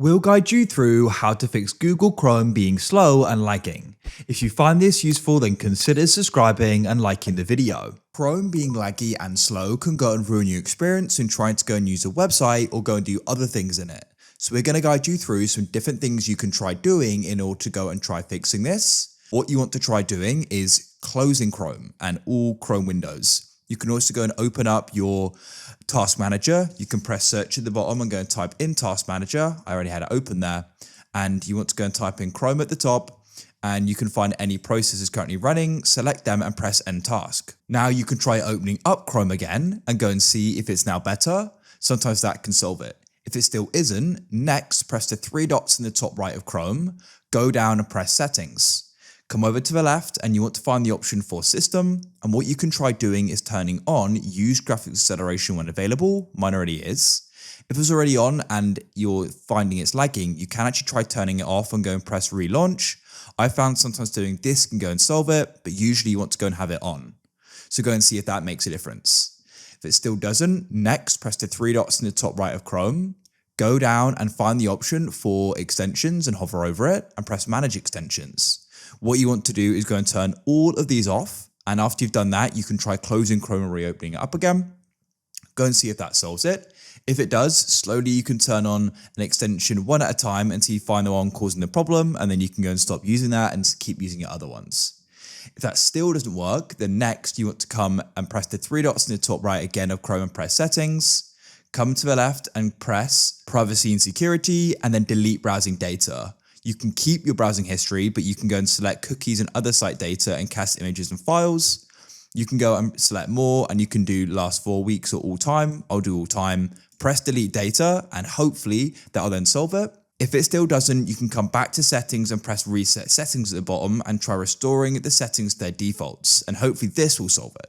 We'll guide you through how to fix Google Chrome being slow and lagging. If you find this useful, then consider subscribing and liking the video. Chrome being laggy and slow can go and ruin your experience in trying to go and use a website or go and do other things in it. So we're going to guide you through some different things you can try doing in order to go and try fixing this. What you want to try doing is closing Chrome and all Chrome windows. You can also go and open up your task manager. You can press search at the bottom and go and type in task manager. I already had it open there. And you want to go and type in Chrome at the top, and you can find any processes currently running, select them and press end task. Now you can try opening up Chrome again and go and see if it's now better. Sometimes that can solve it. If it still isn't, next press the three dots in the top right of Chrome, go down and press settings. Come over to the left and you want to find the option for system, and what you can try doing is turning on use graphics acceleration when available. Mine already is. If it's already on and you're finding it's lagging, you can actually try turning it off and go and press relaunch. I found sometimes doing this can go and solve it, but usually you want to go and have it on. So go and see if that makes a difference. If it still doesn't, next press the three dots in the top right of Chrome, go down and find the option for extensions and hover over it and press manage extensions. What you want to do is go and turn all of these off, and after you've done that, you can try closing Chrome and reopening it up again. Go and see if that solves it. If it does, slowly you can turn on an extension one at a time until you find the one causing the problem, and then you can go and stop using that and keep using your other ones. If that still doesn't work, then next you want to come and press the three dots in the top right again of Chrome and press settings. Come to the left and press privacy and security, and then delete browsing data. You can keep your browsing history, but you can go and select cookies and other site data and cached images and files. You can go and select more, and you can do last 4 weeks or all time. I'll do all time. Press delete data, and hopefully that'll then solve it. If it still doesn't, you can come back to settings and press reset settings at the bottom and try restoring the settings to their defaults, and hopefully this will solve it.